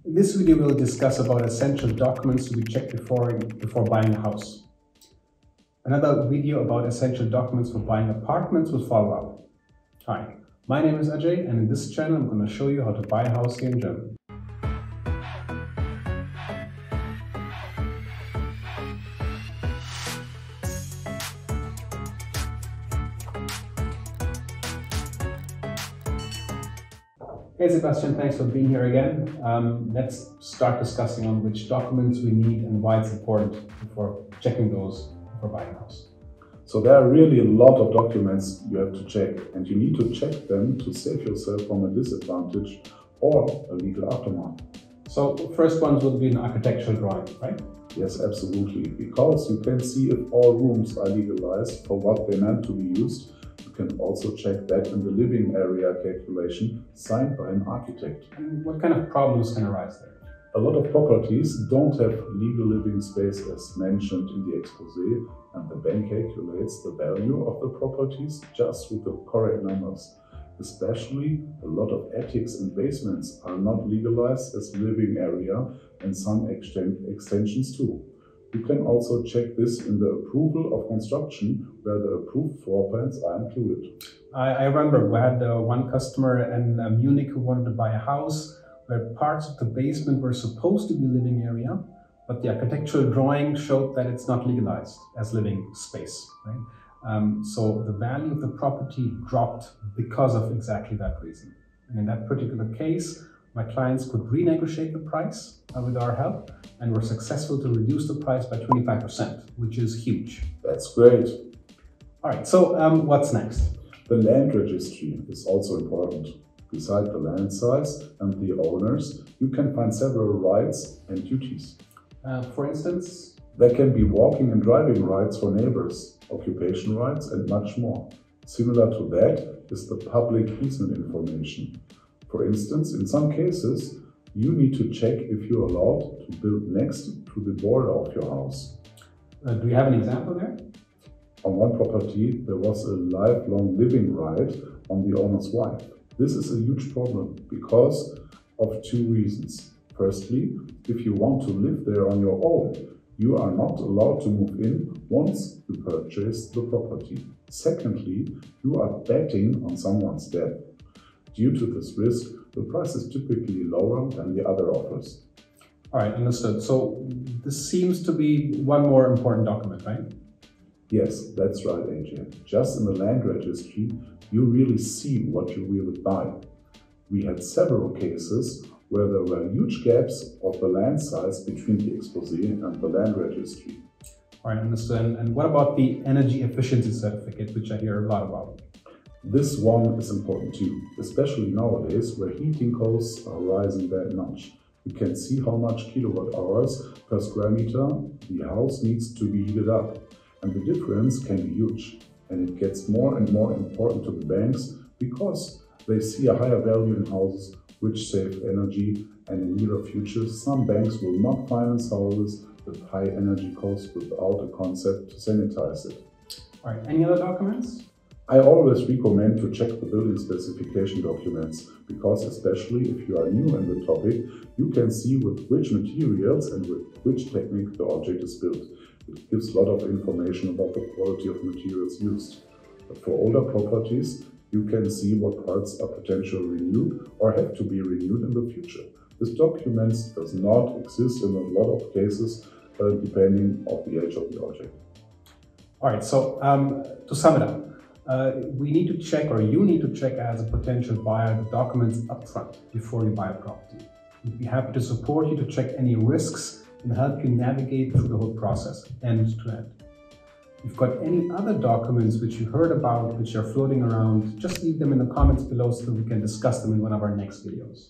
In this video, we'll discuss about essential documents to be checked before buying a house. Another video about essential documents for buying apartments will follow up. Hi, my name is Ajay, and in this channel, I'm going to show you how to buy a house here in Germany. Hey Sebastian, thanks for being here again. Let's start discussing on which documents we need and why it's important before checking those before buying a house. So there are really a lot of documents you have to check, and you need to check them to save yourself from a disadvantage or a legal aftermath. So first ones would be an architectural drawing, right? Yes, absolutely, because you can see if all rooms are legalized for what they're meant to be used. You can also check that in the living area calculation signed by an architect. And what kind of problems can arise there? A lot of properties don't have legal living space as mentioned in the exposé, and the bank calculates the value of the properties just with the correct numbers. Especially, a lot of attics and basements are not legalized as living area, and some extensions too. You can also check this in the approval of construction, where the approved floor plans are included. I remember we had one customer in Munich who wanted to buy a house where parts of the basement were supposed to be living area, but the architectural drawing showed that it's not legalized as living space, right? So the value of the property dropped because of exactly that reason. And in that particular case, my clients could renegotiate the price with our help, and were successful to reduce the price by 25%, which is huge. That's great. All right, so what's next? The land registry is also important. Beside the land size and the owners, you can find several rights and duties. For instance? There can be walking and driving rights for neighbors, occupation rights, and much more. Similar to that is the public easement information. For instance, in some cases, you need to check if you're allowed to build next to the border of your house. Do you have an example there? On one property, there was a lifelong living right on the owner's wife. This is a huge problem because of two reasons. Firstly, if you want to live there on your own, you are not allowed to move in once you purchase the property. Secondly, you are betting on someone's death. Due to this risk, the price is typically lower than the other offers. All right, understood. So this seems to be one more important document, right? Yes, that's right, AJ. Just in the land registry, you really see what you really buy. We had several cases where there were huge gaps of the land size between the exposé and the land registry. All right, understood. And what about the energy efficiency certificate, which I hear a lot about? This one is important too, especially nowadays where heating costs are rising that much. You can see how much kilowatt hours per square meter the house needs to be heated up. And the difference can be huge. And it gets more and more important to the banks because they see a higher value in houses which save energy, and in the near future some banks will not finance houses with high energy costs without a concept to sanitize it. All right, any other documents? I always recommend to check the building specification documents because, especially if you are new in the topic, you can see with which materials and with which technique the object is built. It gives a lot of information about the quality of materials used. But for older properties, you can see what parts are potentially renewed or have to be renewed in the future. This document does not exist in a lot of cases depending on the age of the object. All right, so to sum it up, we need to check, or you need to check as a potential buyer, the documents upfront before you buy a property. We'd be happy to support you to check any risks and help you navigate through the whole process, end to end. If you've got any other documents which you heard about, which are floating around, just leave them in the comments below so that we can discuss them in one of our next videos.